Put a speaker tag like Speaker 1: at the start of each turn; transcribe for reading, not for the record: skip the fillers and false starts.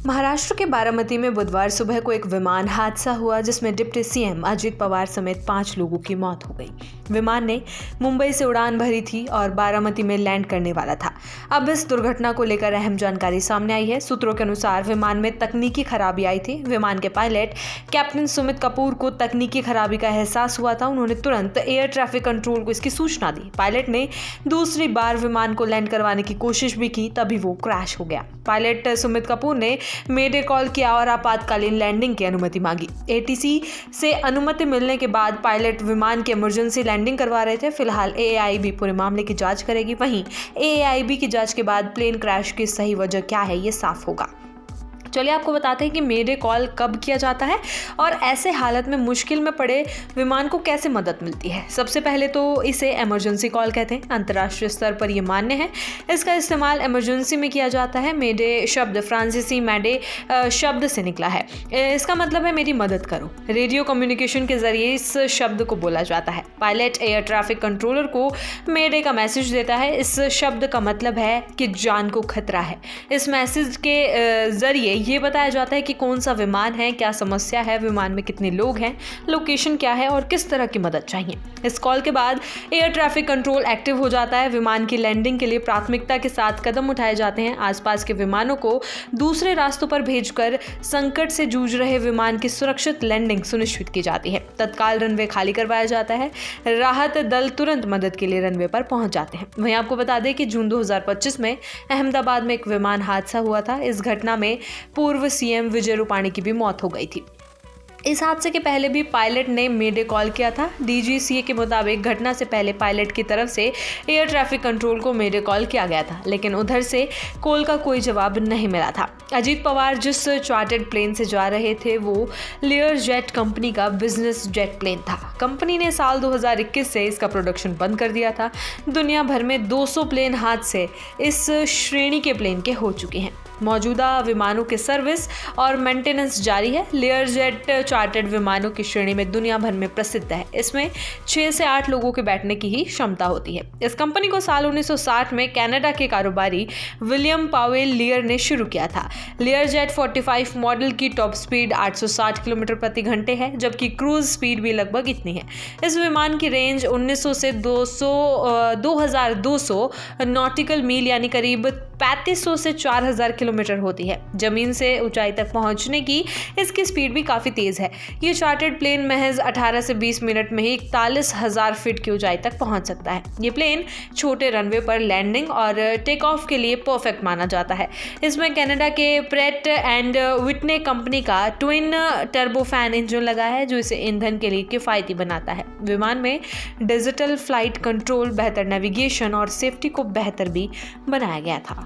Speaker 1: महाराष्ट्र के बारामती में बुधवार सुबह को एक विमान हादसा हुआ जिसमें डिप्टी सीएम अजित पवार समेत 5 लोगों की मौत हो गई। विमान ने मुंबई से उड़ान भरी थी और बारामती में लैंड करने वाला था। अब इस दुर्घटना को लेकर अहम जानकारी सामने आई है। सूत्रों के अनुसार विमान में तकनीकी खराबी आई थी। विमान के पायलट कैप्टन सुमित कपूर को तकनीकी खराबी का एहसास हुआ था। उन्होंने तुरंत एयर ट्रैफिक कंट्रोल को इसकी सूचना दी। पायलट ने दूसरी बार विमान को लैंड करवाने की कोशिश भी की, तभी वो क्रैश हो गया। पायलट सुमित कपूर ने मेडे कॉल किया और आपातकालीन लैंडिंग की अनुमति मांगी। एटीसी से अनुमति मिलने के बाद पायलट विमान की इमरजेंसी लैंडिंग करवा रहे थे। फिलहाल एएआईबी पूरे मामले की जांच करेगी। वहीं एएआईबी की जांच के बाद प्लेन क्रैश की सही वजह क्या है, ये साफ होगा। चलिए आपको बताते हैं कि मेडे कॉल कब किया जाता है और ऐसे हालत में मुश्किल में पड़े विमान को कैसे मदद मिलती है। सबसे पहले तो इसे इमरजेंसी कॉल कहते हैं। अंतर्राष्ट्रीय स्तर पर यह मान्य है। इसका इस्तेमाल इमरजेंसी में किया जाता है। मेडे शब्द फ्रांसीसी मैडे शब्द से निकला है। इसका मतलब है मेरी मदद करो। रेडियो कम्युनिकेशन के जरिए इस शब्द को बोला जाता है। पायलट एयर ट्रैफिक कंट्रोलर को मेडे का मैसेज देता है। इस शब्द का मतलब है कि जान को खतरा है। इस मैसेज के जरिए ये बताया जाता है कि कौन सा विमान है, क्या समस्या है, विमान में कितने लोग हैं, लोकेशन क्या है और किस तरह की मदद चाहिए। इस कॉल के बाद एयर ट्रैफिक कंट्रोल एक्टिव हो जाता है। विमान की लैंडिंग के लिए प्राथमिकता के साथ कदम उठाए जाते हैं। आसपास के विमानों को दूसरे रास्तों पर भेजकर संकट से जूझ रहे विमान की सुरक्षित लैंडिंग सुनिश्चित की जाती है। तत्काल रनवे खाली करवाया जाता है। राहत दल तुरंत मदद के लिए रनवे पर पहुंच जाते हैं। वहीं आपको बता दें कि जून 2025 में अहमदाबाद में एक विमान हादसा हुआ था। इस घटना में पूर्व सीएम विजय रूपाणी की भी मौत हो गई थी। इस हादसे के पहले भी पायलट ने मेडे कॉल किया था। डीजीसीए के मुताबिक घटना से पहले पायलट की तरफ से एयर ट्रैफिक कंट्रोल को मेडे कॉल किया गया था, लेकिन उधर से कॉल का कोई जवाब नहीं मिला था। अजीत पवार जिस चार्टर्ड प्लेन से जा रहे थे वो लेयर जेट कंपनी का बिजनेस जेट प्लेन था। कंपनी ने साल 2021 से इसका प्रोडक्शन बंद कर दिया था। दुनिया भर में 200 प्लेन हादसे इस श्रेणी के प्लेन के हो चुके हैं। मौजूदा विमानों के सर्विस और मेंटेनेंस जारी है। लेयर जेट चार्टर्ड विमानों की श्रेणी में दुनिया भर में प्रसिद्ध है। इसमें 6 से 8 लोगों के बैठने की ही क्षमता होती है। इस कंपनी को साल 1960 में कनाडा के कारोबारी विलियम पावेल लियर ने शुरू किया था। लेयर जेट 45 मॉडल की टॉप स्पीड 860 किलोमीटर प्रति घंटे है, जबकि क्रूज स्पीड भी लगभग इतनी है। इस विमान की रेंज 1900 से 2200 नॉटिकल मील यानी करीब 3500 से 4000 किलोमीटर होती है। जमीन से ऊंचाई तक पहुंचने की इसकी स्पीड भी काफ़ी तेज़ है। ये चार्टर्ड प्लेन महज 18 से 20 मिनट में ही 41,000 फीट की ऊंचाई तक पहुंच सकता है। ये प्लेन छोटे रनवे पर लैंडिंग और टेक ऑफ के लिए परफेक्ट माना जाता है। इसमें कनाडा के प्रेट एंड विटने कंपनी का ट्विन टर्बोफैन इंजन लगा है, जो इसे ईंधन के लिए किफ़ायती बनाता है। विमान में डिजिटल फ्लाइट कंट्रोल, बेहतर नेविगेशन और सेफ्टी को बेहतर भी बनाया गया था।